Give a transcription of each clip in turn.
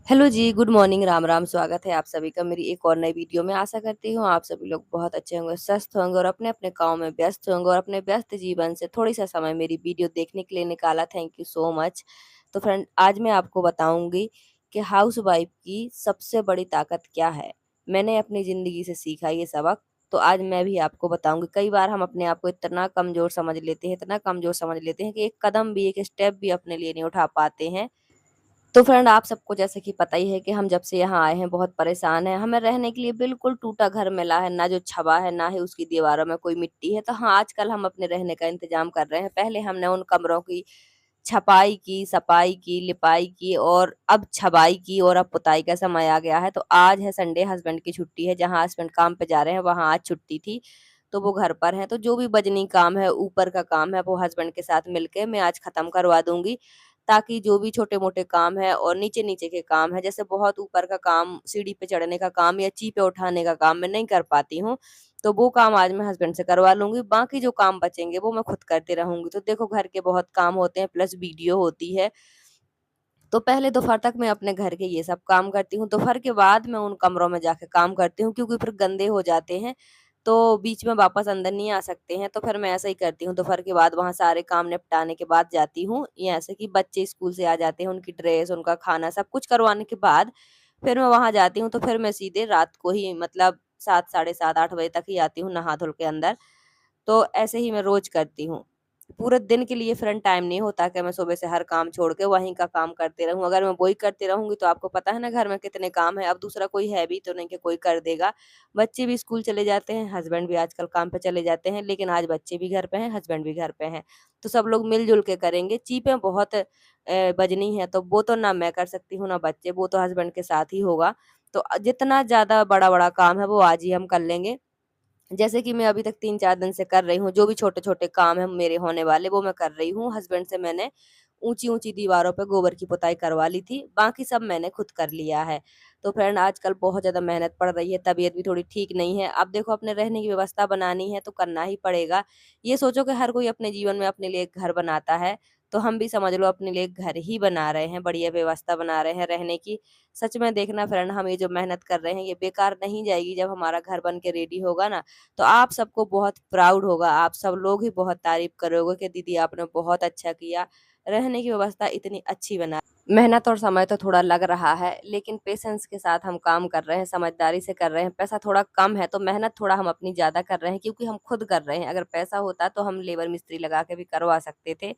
Hello जी, good morning, Ram Ram. स्वागत है आप सभी का मेरी एक और नई वीडियो में। आशा करती हूँ आप सभी लोग बहुत अच्छे होंगे, स्वस्थ होंगे और अपने अपने काम में व्यस्त होंगे और अपने व्यस्त जीवन से थोड़ी सा समय मेरी वीडियो देखने के लिए निकाला। Thank you so much. तो फ्रेंड, आज मैं आपको बताऊंगी कि हाउस वाइफ की सबसे बड़ी ताकत क्या है। मैंने अपनी जिंदगी से सीखा ये सबक, तो आज मैं भी आपको बताऊंगी। कई बार हम अपने आप को इतना कमजोर समझ लेते हैं, इतना कमजोर समझ लेते हैं कि एक कदम भी, एक स्टेप भी अपने लिए नहीं उठा पाते हैं। तो फ्रेंड, आप सबको जैसे कि पता ही है कि हम जब से यहाँ आए हैं बहुत परेशान हैं। हमें रहने के लिए बिल्कुल टूटा घर मिला है, ना जो छबा है ना ही उसकी दीवारों में कोई मिट्टी है। तो हाँ, आजकल हम अपने रहने का इंतजाम कर रहे हैं। पहले हमने उन कमरों की छपाई की, सफाई की, लिपाई की और अब छबाई की और अब पुताई का समय आ गया है। तो आज है संडे, हस्बैंड की छुट्टी है। जहाँ हस्बैंड काम पे जा रहे हैं वहाँ आज छुट्टी थी, तो वो घर पर हैं। तो जो भी बजनी काम है, ऊपर का काम है, वो हस्बैंड के साथ मिलके मैं आज खत्म करवा दूंगी, ताकि जो भी छोटे मोटे काम है और नीचे नीचे के काम है, जैसे बहुत ऊपर का काम, सीढ़ी पे चढ़ने का काम या ची पे उठाने का काम मैं नहीं कर पाती हूँ, तो वो काम आज मैं हस्बैंड से करवा लूंगी। बाकी जो काम बचेंगे वो मैं खुद करती रहूंगी। तो देखो, घर के बहुत काम होते हैं, प्लस वीडियो होती है। तो पहले दोपहर तक मैं अपने घर के ये सब काम करती हूँ। दोपहर के बाद मैं उन कमरों में जाके काम करती हूँ, क्योंकि फिर गंदे हो जाते हैं तो बीच में वापस अंदर नहीं आ सकते हैं। तो फिर मैं ऐसा ही करती हूँ, दोपहर के बाद वहां सारे काम निपटाने के बाद जाती हूँ। ये ऐसे कि बच्चे स्कूल से आ जाते हैं, उनकी ड्रेस, उनका खाना सब कुछ करवाने के बाद फिर मैं वहां जाती हूँ। तो फिर मैं सीधे रात को ही, मतलब 7, साढ़े 7, 8 बजे तक ही आती हूँ नहा धुल के अंदर। तो ऐसे ही मैं रोज करती हूँ। पूरे दिन के लिए फ्रेंड टाइम नहीं होता कि मैं सुबह से हर काम छोड़ के वहीं का काम करते रहूं। अगर मैं वही करती रहूंगी तो आपको पता है ना घर में कितने काम है। अब दूसरा कोई है भी तो नहीं कि कोई कर देगा। बच्चे भी स्कूल चले जाते हैं, हस्बैंड भी आजकल काम पे चले जाते हैं, लेकिन आज बच्चे भी घर पे हैं, हस्बैंड भी घर पे हैं। तो सब लोग मिलजुल के करेंगे। चीपें बहुत बजनी है, तो वो तो ना मैं कर सकती हूँ ना बच्चे, वो तो हस्बैंड के साथ ही होगा। तो जितना ज्यादा बड़ा बड़ा काम है वो आज ही हम कर लेंगे। जैसे कि मैं अभी तक 3-4 दिन से कर रही हूँ, जो भी छोटे-छोटे काम हैं मेरे होने वाले वो मैं कर रही हूँ। हस्बैंड से मैंने ऊँची-ऊँची दीवारों पे गोबर की पुताई करवा ली थी, बाकी सब मैंने खुद कर लिया है। तो फ्रेंड, आजकल बहुत ज़्यादा मेहनत पड़ रही है, तबीयत भी थोड़ी ठीक नहीं है। अब देखो, अपने रहने की व्यवस्था बनानी है तो करना ही पड़ेगा। ये सोचो कि हर कोई अपने जीवन में अपने लिए एक घर बनाता है, तो हम भी समझ लो अपने लिए एक घर ही बना रहे हैं, बढ़िया व्यवस्था बना रहे हैं रहने की। सच में देखना फ्रेंड, हम ये जो मेहनत कर रहे हैं ये बेकार नहीं जाएगी। जब हमारा घर बन के रेडी होगा ना, तो आप सबको बहुत प्राउड होगा। आप सब लोग ही बहुत तारीफ करोगे कि दीदी आपने बहुत अच्छा किया, रहने की व्यवस्था इतनी अच्छी बना। मेहनत और समय तो थोड़ा लग रहा है, लेकिन पेशेंस के साथ हम काम कर रहे हैं, समझदारी से कर रहे हैं। पैसा थोड़ा कम है तो मेहनत थोड़ा हम अपनी ज्यादा कर रहे हैं, क्योंकि हम खुद कर रहे हैं। अगर पैसा होता तो हम लेबर मिस्त्री लगा के भी करवा सकते थे,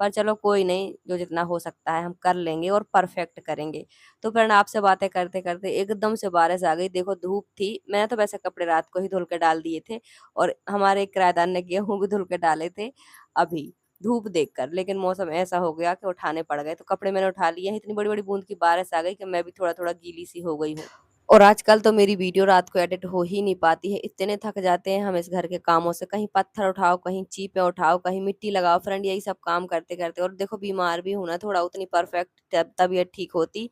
पर चलो कोई नहीं, जो जितना हो सकता है हम कर लेंगे और परफेक्ट करेंगे। तो फ्रेंड, आपसे बातें करते करते एकदम से बारिश आ गई। देखो, धूप थी, मैंने तो वैसे कपड़े रात को ही धुल के डाल दिए थे, और हमारे एक किराएदार ने गेहूं भी धुल के डाले थे अभी धूप देखकर। लेकिन मौसम ऐसा हो गया कि उठाने पड़ गए, तो कपड़े मैंने उठा लिए हैं। इतनी बड़ी बड़ी बूंद की बारिश आ गई कि मैं भी थोड़ा थोड़ा गीली सी हो गई हूँ। और आजकल तो मेरी वीडियो रात को एडिट हो ही नहीं पाती है, इतने थक जाते हैं हम इस घर के कामों से। कहीं पत्थर उठाओ, कहीं चीपे उठाओ, कहीं मिट्टी लगाओ फ्रेंड, यही सब काम करते करते। और देखो, बीमार भी हूं ना थोड़ा, उतनी परफेक्ट तबीयत ठीक होती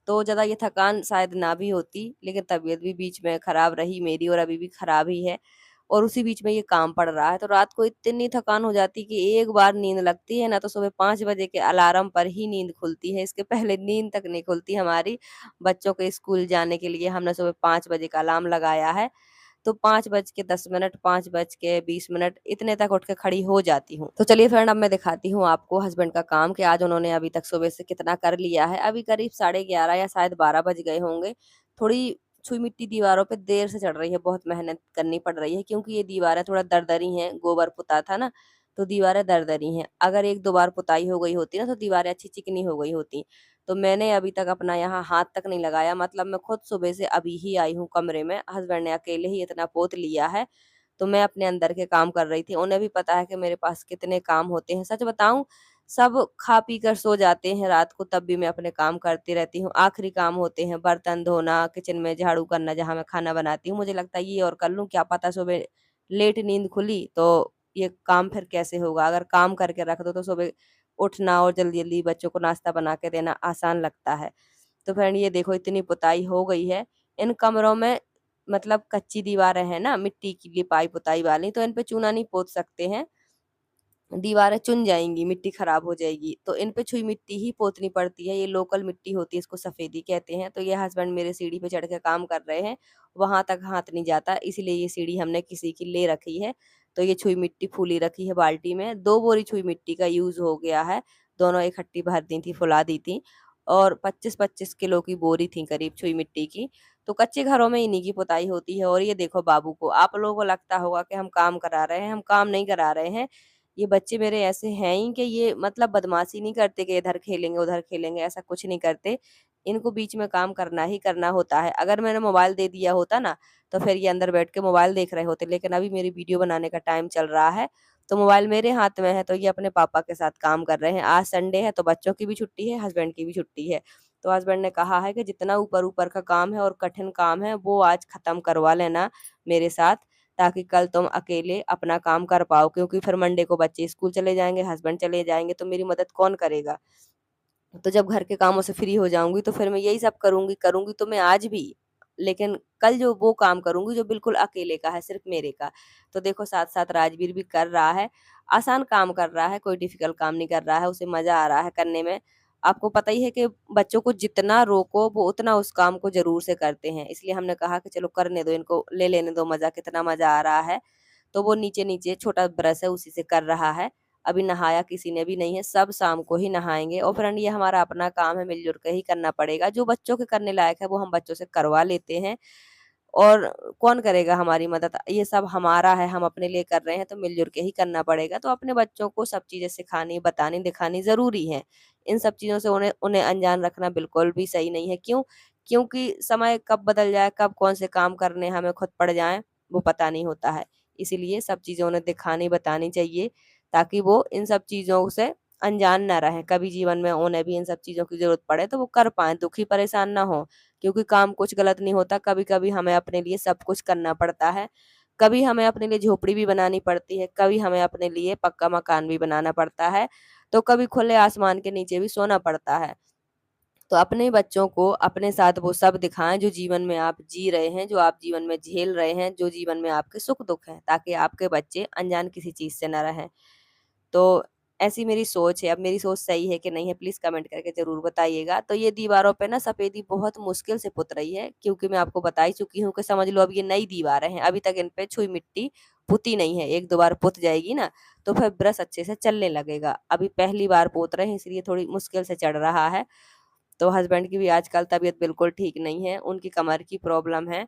तो ज्यादा ये थकान शायद ना भी होती। लेकिन तबीयत भी बीच में खराब रही मेरी, और अभी भी खराब ही है, और उसी बीच में ये काम पड़ रहा है। तो रात को इतनी थकान हो जाती कि एक बार नींद लगती है ना, तो सुबह 5 बजे के अलार्म पर ही नींद खुलती है। इसके पहले नींद तक नहीं खुलती हमारी। बच्चों के स्कूल जाने के लिए हमने सुबह 5 बजे का अलार्म लगाया है, तो 5 बज के 10 मिनट, 5 बज के 20 मिनट इतने तक उठ के खड़ी हो जाती हूँ। तो चलिए फ्रेंड, अब मैं दिखाती हूँ आपको हस्बैंड का काम, कि आज उन्होंने अभी तक सुबह से कितना कर लिया है। अभी करीब 11:30 या शायद 12 बज गए होंगे। थोड़ी छुई मिट्टी दीवारों पे देर से चढ़ रही है, बहुत मेहनत करनी पड़ रही है, क्योंकि ये दीवारें थोड़ा दरदरी हैं, गोबर पुता था ना, तो दीवारें दरदरी हैं। अगर 1-2 बार पुताई हो गई होती ना तो दीवारें अच्छी चिकनी हो गई होती। तो मैंने अभी तक अपना यहाँ हाथ तक नहीं लगाया, मतलब मैं खुद सुबह से अभी ही आई हूँ कमरे में। हस्बैंड ने अकेले ही इतना पोत लिया है, तो मैं अपने अंदर के काम कर रही थी। उन्हें भी पता है कि मेरे पास कितने काम होते हैं। सच बताऊं, सब खा पी कर सो जाते हैं रात को, तब भी मैं अपने काम करती रहती हूँ। आखिरी काम होते हैं बर्तन धोना, किचन में झाड़ू करना, जहाँ मैं खाना बनाती हूँ। मुझे लगता है ये और कर लूँ, क्या पता सुबह लेट नींद खुली तो ये काम फिर कैसे होगा। अगर काम करके रख दो तो सुबह उठना और जल्दी जल्दी बच्चों को नाश्ता बना के देना आसान लगता है। तो फ्रेंड, ये देखो, इतनी पुताई हो गई है इन कमरों में। मतलब कच्ची दीवारें हैं ना, मिट्टी की लिपाई पुताई वाली, तो इन पे चूना नहीं पोत सकते हैं। दीवारें चुन जाएंगी, मिट्टी खराब हो जाएगी। तो इन पे छुई मिट्टी ही पोतनी पड़ती है, ये लोकल मिट्टी होती है, इसको सफेदी कहते हैं। तो ये हस्बैंड मेरे सीढ़ी पे चढ़ के काम कर रहे हैं, वहां तक हाथ नहीं जाता, इसलिए ये सीढ़ी हमने किसी की ले रखी है। तो ये छुई मिट्टी फूली रखी है बाल्टी में, 2 बोरी छुई मिट्टी का यूज हो गया है। दोनों इकट्ठी भर दी थी, फुला दी थी, और 25-25 किलो की बोरी थी करीब छुई मिट्टी की। तो कच्चे घरों में इन्हीं की पुताई होती है। और ये देखो बाबू को, आप लोगों को लगता होगा कि हम काम करा रहे हैं, हम काम नहीं करा रहे हैं। ये बच्चे मेरे ऐसे हैं ही कि ये मतलब बदमाशी नहीं करते कि इधर खेलेंगे उधर खेलेंगे, ऐसा कुछ नहीं करते। इनको बीच में काम करना ही करना होता है। अगर मैंने मोबाइल दे दिया होता ना, तो फिर ये अंदर बैठ के मोबाइल देख रहे होते, लेकिन अभी मेरी वीडियो बनाने का टाइम चल रहा है, तो मोबाइल मेरे हाथ में है, तो ये अपने पापा के साथ काम कर रहे हैं। आज संडे है तो बच्चों की भी छुट्टी है, हस्बैंड की भी छुट्टी है। तो हस्बैंड ने कहा है कि जितना ऊपर ऊपर का काम है और कठिन काम है वो आज खत्म करवा लेना मेरे साथ, ताकि कल तुम अकेले अपना काम कर पाओ, क्योंकि फिर मंडे को बच्चे स्कूल चले जाएंगे, हस्बैंड चले जाएंगे, तो मेरी मदद कौन करेगा। तो जब घर के कामों से फ्री हो जाऊंगी तो फिर मैं यही सब करूंगी, करूंगी तो मैं आज भी, लेकिन कल जो वो काम करूंगी जो बिल्कुल अकेले का है, सिर्फ मेरे का। तो देखो साथ साथ राजवीर भी कर रहा है, आसान काम कर रहा है, कोई डिफिकल्ट काम नहीं कर रहा है, उसे मजा आ रहा है करने में। आपको पता ही है कि बच्चों को जितना रोको वो उतना उस काम को जरूर से करते हैं, इसलिए हमने कहा कि चलो करने दो इनको, ले लेने दो मजा, कितना मजा आ रहा है। तो वो नीचे नीचे छोटा ब्रश है उसी से कर रहा है। अभी नहाया किसी ने भी नहीं है, सब शाम को ही नहाएंगे। और फ्रेंड ये हमारा अपना काम है, मिलजुल के ही करना पड़ेगा। जो बच्चों के करने लायक है वो हम बच्चों से करवा लेते हैं, और कौन करेगा हमारी मदद, ये सब हमारा है, हम अपने लिए कर रहे हैं, तो मिलजुल के ही करना पड़ेगा। तो अपने बच्चों को सब चीजें सिखानी, बतानी, दिखानी जरूरी है। इन सब चीजों से उन्हें उन्हें अनजान रखना बिल्कुल भी सही नहीं है। क्यों? क्योंकि समय कब बदल जाए, कब कौन से काम करने हमें खुद पड़ जाए, वो पता नहीं होता है। इसीलिए सब चीजें उन्हें दिखानी, बतानी चाहिए, ताकि वो इन सब चीजों से अनजान ना रहे। कभी जीवन में उन्हें भी इन सब चीजों की जरूरत पड़े तो वो कर पाए, दुखी परेशान ना हो। क्योंकि काम कुछ गलत नहीं होता, कभी कभी हमें अपने लिए सब कुछ करना पड़ता है। कभी हमें अपने लिए झोपड़ी भी बनानी पड़ती है, कभी हमें अपने लिए पक्का मकान भी बनाना पड़ता है, तो कभी खुले आसमान के नीचे भी सोना पड़ता है। तो अपने बच्चों को अपने साथ वो सब दिखाएं जो जीवन में आप जी रहे हैं, जो आप जीवन में झेल रहे हैं, जो जीवन में आपके सुख दुख हैं, ताकि आपके बच्चे अनजान किसी चीज से न रहें। तो ऐसी मेरी सोच है। अब मेरी सोच सही है कि नहीं है, प्लीज कमेंट करके जरूर बताइएगा। तो ये दीवारों पे ना सफेदी बहुत मुश्किल से पुत रही है, क्योंकि मैं आपको बता ही चुकी हूँ कि समझ लो अब ये नई दीवारें हैं, अभी तक इन पे छुई मिट्टी पुती नहीं है। एक दो बार पुत जाएगी ना, तो फिर ब्रश अच्छे से चलने लगेगा। अभी पहली बार पोत रहे हैं, इसलिए थोड़ी मुश्किल से चढ़ रहा है। तो हस्बैंड की भी आजकल तबीयत बिल्कुल ठीक नहीं है, उनकी कमर की प्रॉब्लम है।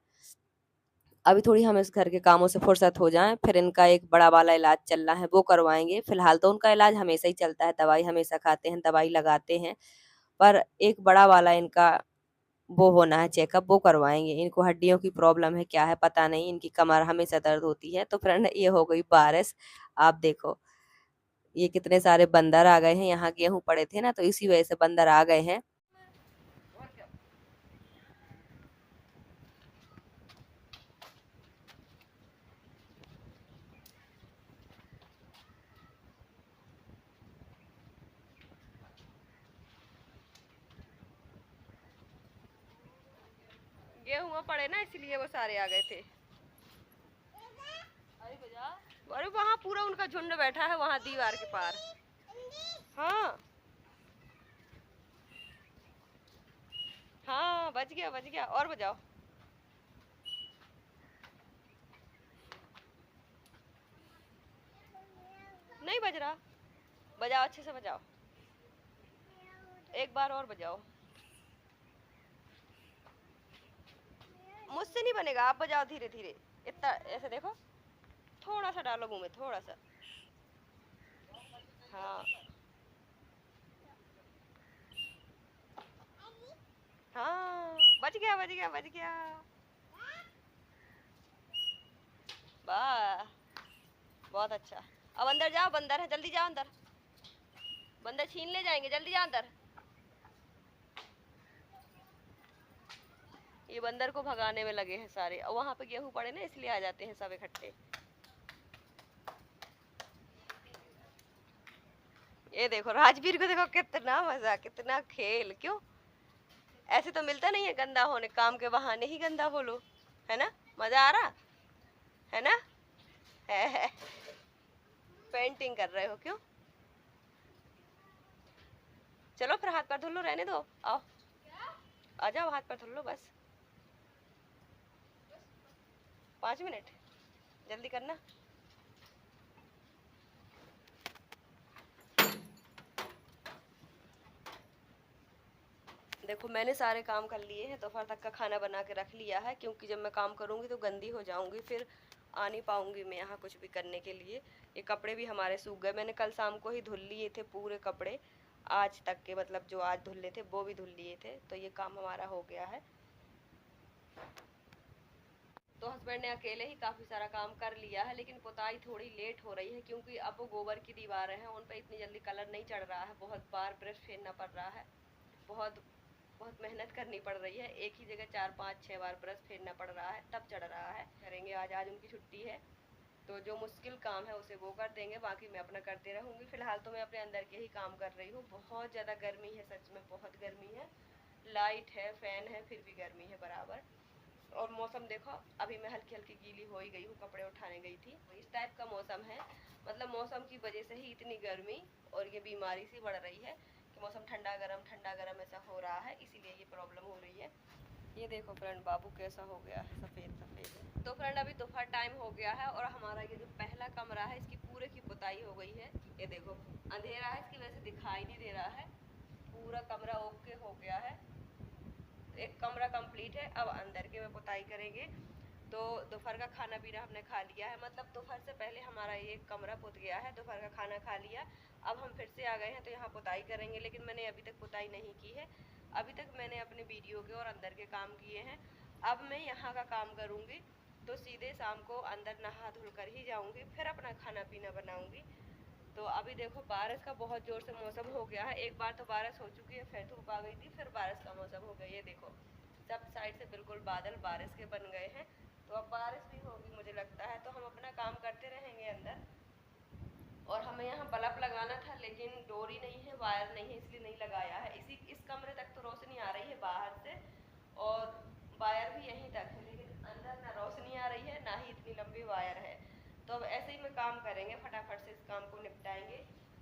अभी थोड़ी हम इस घर के कामों से फुर्सत हो जाएं, फिर इनका एक बड़ा वाला इलाज चल रहा है, वो करवाएंगे। फिलहाल तो उनका इलाज हमेशा ही चलता है, दवाई हमेशा खाते हैं, दवाई लगाते हैं। पर एक बड़ा वाला इनका वो होना है चेकअप, वो करवाएंगे। इनको हड्डियों की प्रॉब्लम है, क्या है पता नहीं, इनकी कमर हमेशा दर्द होती है। तो फ्रेंड ये हो गई बारिश। आप देखो ये कितने सारे बंदर आ गए हैं, यहाँ गेहूं पड़े थे ना, तो इसी वजह से बंदर आ गए हैं। गेहूं पड़े ना, इसलिए वो सारे आ गए थे। अरे वहाँ पूरा उनका झुंड बैठा है, वहाँ दीवार के पार। हाँ हाँ, बच गया बच गया, और बजाओ। नहीं बज रहा, बजाओ, अच्छे से बजाओ, एक बार और बजाओ। मुझसे नहीं बनेगा, आप बजाओ धीरे धीरे। इतना ऐसे देखो, थोड़ा सा डालो मुंह में, थोड़ा सा। हाँ हाँ, बच गया बच गया बच गया। वाह, बहुत अच्छा। अब अंदर जाओ, बंदर है, जल्दी जाओ अंदर, बंदर छीन ले जाएंगे, जल्दी जाओ अंदर। ये बंदर को भगाने में लगे हैं सारे, और वहाँ पे गेहूं पड़े ना, इसलिए आ जाते हैं सब इकट्ठे। ये देखो राजवीर को, देखो कितना मजा, कितना खेल। क्यों? ऐसे तो मिलता नहीं है गंदा होने, काम के बहाने ही गंदा हो लो, है ना? मजा आ रहा है ना? है। पेंटिंग कर रहे हो क्यों? चलो फिर हाथ पैर धुल लो, रहने दो, आओ आ जाओ, हाथ पैर धुल लो बस 5 मिनट, जल्दी करना। देखो मैंने सारे काम कर लिए हैं, दोपहर तक का खाना बना के रख लिया है, क्योंकि जब मैं काम करूँगी तो गंदी हो जाऊँगी, फिर आ नहीं पाऊँगी मैं यहाँ कुछ भी करने के लिए। ये कपड़े भी हमारे सूख गए, मैंने कल शाम को ही धुल लिए थे पूरे कपड़े, आज तक के मतलब जो आज धुले थे वो भी धुल लिए थे, तो ये काम हमारा हो गया है। तो हस्बैंड ने अकेले ही काफ़ी सारा काम कर लिया है, लेकिन पुताई थोड़ी लेट हो रही है, क्योंकि अब वो गोबर की दीवारें हैं, उन पर इतनी जल्दी कलर नहीं चढ़ रहा है, बहुत बार ब्रश फेरना पड़ रहा है, बहुत बहुत मेहनत करनी पड़ रही है, एक ही जगह 4 5 6 बार ब्रश फेरना पड़ रहा है, तब चढ़ रहा है। करेंगे आज उनकी छुट्टी है, तो जो मुश्किल काम है उसे वो कर देंगे, बाकी मैं अपना करते रहूँगी। फ़िलहाल तो मैं अपने अंदर के ही काम कर रही हूँ। बहुत ज़्यादा गर्मी है, सच में बहुत गर्मी है, लाइट है, फ़ैन है, फिर भी गर्मी है बराबर। और मौसम देखो, अभी मैं हल्की हल्की गीली हो ही गई हूँ, कपड़े उठाने गई थी। इस टाइप का मौसम है, मतलब मौसम की वजह से ही इतनी गर्मी और ये बीमारी सी बढ़ रही है कि मौसम ठंडा गरम ऐसा हो रहा है, इसीलिए ये प्रॉब्लम हो रही है। ये देखो फ्रेंड, बाबू कैसा हो गया है, सफ़ेद सफ़ेद। तो फ्रेंड अभी दोपहर टाइम हो गया है, और हमारा ये जो पहला कमरा है इसकी पूरे की पुताई हो गई है। ये देखो अंधेरा है, इसकी वजह से दिखाई नहीं दे रहा है, पूरा कमरा ओके हो गया है, एक कमरा कंप्लीट है। अब अंदर के में पुताई करेंगे। तो दोपहर का खाना पीना हमने खा लिया है, मतलब दोपहर से पहले हमारा ये कमरा पुत गया है, दोपहर का खाना खा लिया। अब हम फिर से आ गए हैं, तो यहाँ पुताई करेंगे, लेकिन मैंने अभी तक पुताई नहीं की है। अभी तक मैंने अपने वीडियो के और अंदर के काम किए हैं, अब मैं यहाँ का काम करूँगी। तो सीधे शाम को अंदर नहा धुल कर ही जाऊँगी, फिर अपना खाना पीना बनाऊँगी। तो अभी देखो बारिश का बहुत ज़ोर से मौसम हो गया है, एक बार तो बारिश हो चुकी है, फिर धूप आ गई थी, फिर बारिश का मौसम हो गया। ये देखो सब साइड से बिल्कुल बादल बारिश के बन गए हैं, तो अब बारिश भी होगी मुझे लगता है। तो हम अपना काम करते रहेंगे अंदर। और हमें यहाँ बल्ब लगाना था, लेकिन डोरी नहीं है, वायर नहीं है, इसलिए नहीं लगाया है। इस कमरे तक तो रोशनी आ रही है बाहर से, और वायर भी यहीं तक है, लेकिन अंदर ना रोशनी आ रही है, ना ही इतनी लंबी वायर है। तो अब ऐसे ही में काम करेंगे, फटाफट से इस काम को निपटाएंगे,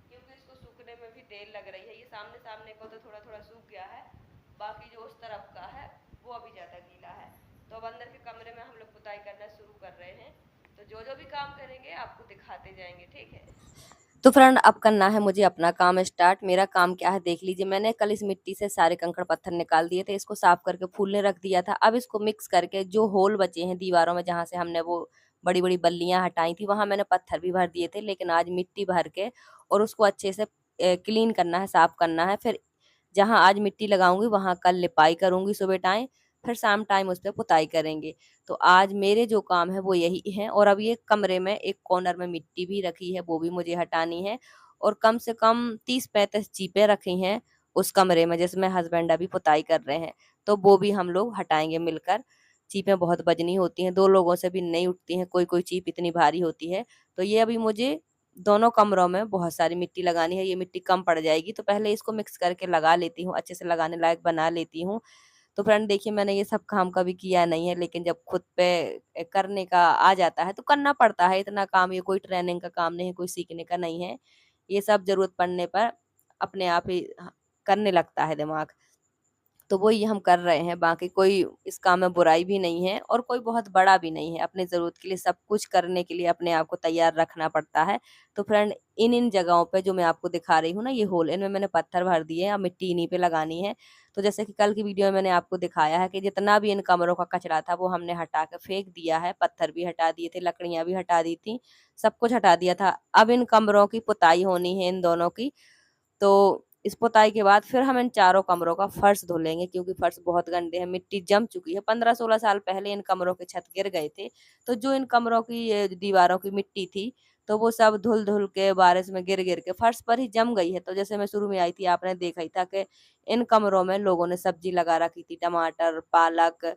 क्योंकि इसको सूखने में भी देर लग रही है। ये सामने सामने को तो थोड़ा थोड़ा सूख गया है, बाकी जो उस तरफ का है वो अभी ज़्यादा गीला है। तो अब अंदर के कमरे में हम लोग पुताई करना शुरू कर रहे हैं, तो जो भी काम करेंगे आपको दिखाते जाएंगे, ठीक है। तो फ्रेंड अब करना है मुझे अपना काम स्टार्ट। मेरा काम क्या है देख लीजिए, मैंने कल इस मिट्टी से सारे कंकड़ पत्थर निकाल दिए थे, इसको साफ करके फूलने रख दिया था। अब इसको मिक्स करके जो होल बचे हैं दीवारों में, जहाँ से हमने वो बड़ी बड़ी बल्लियां हटाई थी, वहां मैंने पत्थर भी भर दिए थे, लेकिन आज मिट्टी भर के और उसको अच्छे से क्लीन करना है, साफ करना है। फिर जहाँ आज मिट्टी लगाऊंगी वहां कल लिपाई करूंगी सुबह टाइम, फिर शाम टाइम उस पर पुताई करेंगे। तो आज मेरे जो काम है वो यही है। और अब ये कमरे में एक कॉर्नर में मिट्टी भी रखी है, वो भी मुझे हटानी है। और कम से कम 30 35 चीपे रखी हैं उस कमरे में, जिसमें हस्बैंड अभी पुताई कर रहे हैं, तो वो भी हम लोग हटाएंगे मिलकर। चीपें बहुत वजनी होती हैं, 2 लोगों से भी नहीं उठती हैं, कोई कोई चीप इतनी भारी होती है। तो ये अभी मुझे दोनों कमरों में बहुत सारी मिट्टी लगानी है, ये मिट्टी कम पड़ जाएगी, तो पहले इसको मिक्स करके लगा लेती हूँ, अच्छे से लगाने लायक बना लेती हूँ। तो फ्रेंड देखिए, मैंने ये सब काम कभी किया नहीं है, लेकिन जब खुद पे करने का आ जाता है तो करना पड़ता है। इतना काम, ये कोई ट्रेनिंग का काम नहीं है, कोई सीखने का नहीं है, ये सब जरूरत पड़ने पर अपने आप ही करने लगता है दिमाग। तो वही हम कर रहे हैं, बाकी कोई इस काम में बुराई भी नहीं है और कोई बहुत बड़ा भी नहीं है। अपने ज़रूरत के लिए सब कुछ करने के लिए अपने आप को तैयार रखना पड़ता है। तो फ्रेंड इन इन जगहों पे जो मैं आपको दिखा रही हूँ ना, ये होल, इनमें मैंने पत्थर भर दिए हैं, अब मिट्टी इन्हीं पे लगानी है। तो जैसे कि कल की वीडियो में मैंने आपको दिखाया है कि जितना भी इन कमरों का कचरा था वो हमने हटा के फेंक दिया है, पत्थर भी हटा दिए थे, लकड़ियां भी हटा दी थी, सब कुछ हटा दिया था। अब इन कमरों की पुताई होनी है, इन दोनों की। तो इस पुताई के बाद फिर हम इन चारों कमरों का फर्श धुलेंगे, क्योंकि फर्श बहुत गंदे हैं, मिट्टी जम चुकी है। 15 16 साल पहले इन कमरों के छत गिर गए थे, तो जो इन कमरों की ये दीवारों की मिट्टी थी, तो वो सब धुल धुल के बारिश में गिर गिर के फर्श पर ही जम गई है। तो जैसे मैं शुरू में आई थी, आपने देखा ही था कि इन कमरों में लोगों ने सब्जी लगा रखी थी, टमाटर, पालक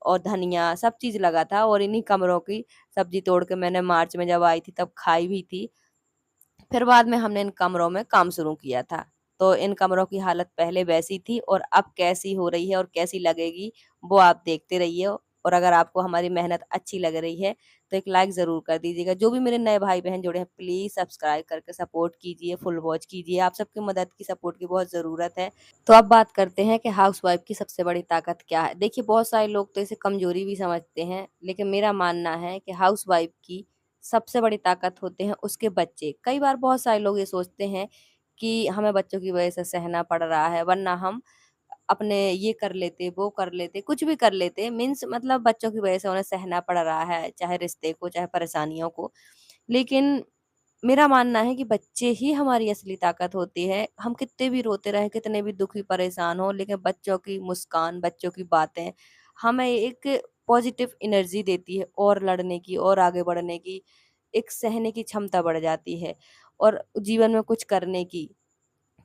और धनिया, सब चीज लगा था, और इन्हीं कमरों की सब्जी तोड़ के मैंने मार्च में जब आई थी तब खाई भी थी। फिर बाद में हमने इन कमरों में काम शुरू किया था। तो इन कमरों की हालत पहले वैसी थी और अब कैसी हो रही है और कैसी लगेगी, वो आप देखते रहिए। और अगर आपको हमारी मेहनत अच्छी लग रही है तो एक लाइक ज़रूर कर दीजिएगा। जो भी मेरे नए भाई-बहन जुड़े हैं प्लीज़ सब्सक्राइब करके सपोर्ट कीजिए, फुल वॉच कीजिए। आप सबकी मदद की सपोर्ट की बहुत ज़रूरत है। तो अब बात करते हैं कि हाउसवाइफ की सबसे बड़ी ताकत क्या है। देखिए बहुत सारे लोग तो इसे कमज़ोरी भी समझते हैं, लेकिन मेरा मानना है कि हाउसवाइफ की सबसे बड़ी ताकत होते हैं उसके बच्चे। कई बार बहुत सारे लोग ये सोचते हैं कि हमें बच्चों की वजह से सहना पड़ रहा है, वरना हम अपने ये कर लेते, वो कर लेते, कुछ भी कर लेते, मीन्स मतलब बच्चों की वजह से उन्हें सहना पड़ रहा है, चाहे रिश्ते को, चाहे परेशानियों को। लेकिन मेरा मानना है कि बच्चे ही हमारी असली ताकत होती है। हम कितने भी रोते रहें, कितने भी दुखी परेशान हो, लेकिन बच्चों की मुस्कान, बच्चों की बातें हमें एक पॉजिटिव एनर्जी देती है और लड़ने की और आगे बढ़ने की, एक सहने की क्षमता बढ़ जाती है और जीवन में कुछ करने की।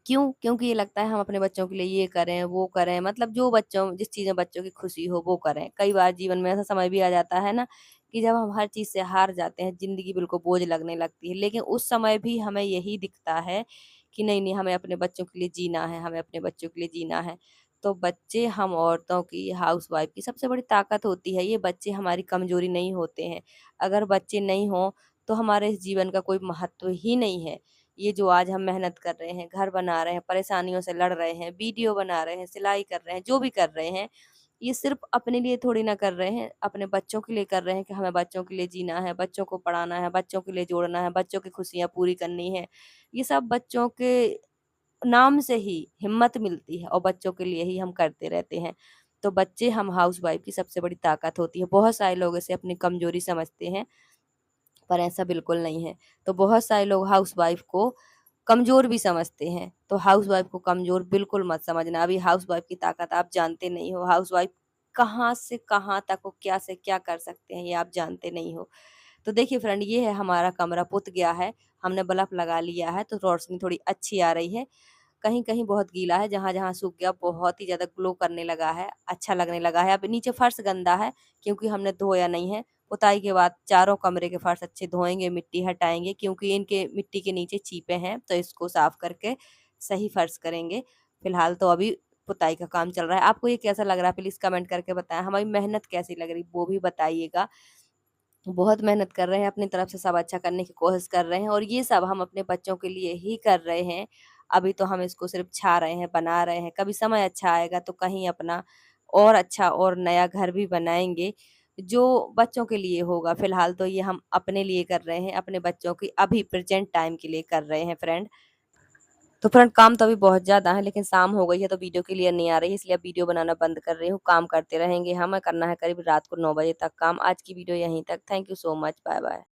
क्यों? क्योंकि ये लगता है हम अपने बच्चों के लिए ये करें, वो करें, मतलब जो बच्चों जिस चीज़ में बच्चों की खुशी हो वो करें। कई बार जीवन में ऐसा समय भी आ जाता है ना कि जब हम हर चीज़ से हार जाते हैं, ज़िंदगी बिल्कुल बोझ लगने लगती है। लेकिन उस समय भी हमें यही दिखता है कि नहीं, नहीं हमें अपने बच्चों के लिए जीना है, हमें अपने बच्चों के लिए जीना है। तो बच्चे हम औरतों की, हाउसवाइफ की सबसे बड़ी ताकत होती है। ये बच्चे हमारी कमज़ोरी नहीं होते हैं। अगर बच्चे नहीं हों तो हमारे इस जीवन का कोई महत्व ही नहीं है। ये जो आज हम मेहनत कर रहे हैं, घर बना रहे हैं, परेशानियों से लड़ रहे हैं, वीडियो बना रहे हैं, सिलाई कर रहे हैं, जो भी कर रहे हैं, ये सिर्फ़ अपने लिए थोड़ी ना कर रहे हैं, अपने बच्चों के लिए कर रहे हैं कि हमें बच्चों के लिए जीना है, बच्चों को पढ़ाना है, बच्चों के लिए जोड़ना है, बच्चों की खुशियाँ पूरी करनी है। ये सब बच्चों के नाम से ही हिम्मत मिलती है और बच्चों के लिए ही हम करते रहते हैं। तो बच्चे हम हाउसवाइफ़ की सबसे बड़ी ताकत होती है। बहुत सारे लोग इसे अपनी कमज़ोरी समझते हैं, पर ऐसा बिल्कुल नहीं है। तो बहुत सारे लोग हाउसवाइफ़ को कमज़ोर भी समझते हैं, तो हाउसवाइफ़ को कमज़ोर बिल्कुल मत समझना। अभी हाउसवाइफ़ की ताकत आप जानते नहीं हो, हाउसवाइफ़ कहाँ से कहाँ तक वो क्या से क्या कर सकते हैं, ये आप जानते नहीं हो। तो देखिए फ्रेंड, ये है हमारा कमरा पुत गया है, हमने बल्ब लगा लिया है, तो रोशनी थोड़ी अच्छी आ रही है। कहीं-कहीं बहुत गीला है, जहाँ-जहाँ सूख गया बहुत ही ज़्यादा ग्लो करने लगा है, अच्छा लगने लगा है। अब नीचे फर्श गंदा है क्योंकि हमने धोया नहीं है। पुताई के बाद चारों कमरे के फर्श अच्छे धोएँगे, मिट्टी हटाएँगे क्योंकि इनके मिट्टी के नीचे चीपे हैं, तो इसको साफ करके सही फर्श करेंगे। फिलहाल तो अभी पुताई का काम चल रहा है। आपको ये कैसा लग रहा है प्लीज़ कमेंट करके बताएँ। हमारी मेहनत कैसी लग रही वो भी बताइएगा। बहुत मेहनत कर रहे हैं, अपनी तरफ से सब अच्छा करने की कोशिश कर रहे हैं और ये सब हम अपने बच्चों के लिए ही कर रहे हैं। अभी तो हम इसको सिर्फ़ छा रहे हैं, बना रहे हैं, कभी समय अच्छा आएगा तो कहीं अपना और अच्छा और नया घर भी बनाएँगे, जो बच्चों के लिए होगा। फ़िलहाल तो ये हम अपने लिए कर रहे हैं, अपने बच्चों की अभी प्रेज़ेंट टाइम के लिए कर रहे हैं फ्रेंड। तो फ्रेंड काम तो अभी बहुत ज़्यादा है, लेकिन शाम हो गई है तो वीडियो क्लियर नहीं आ रही है, इसलिए अब वीडियो बनाना बंद कर रही हूँ। काम करते रहेंगे, हमें करना है करीब रात को 9 बजे तक काम। आज की वीडियो यहीं तक। Thank you so much. Bye bye.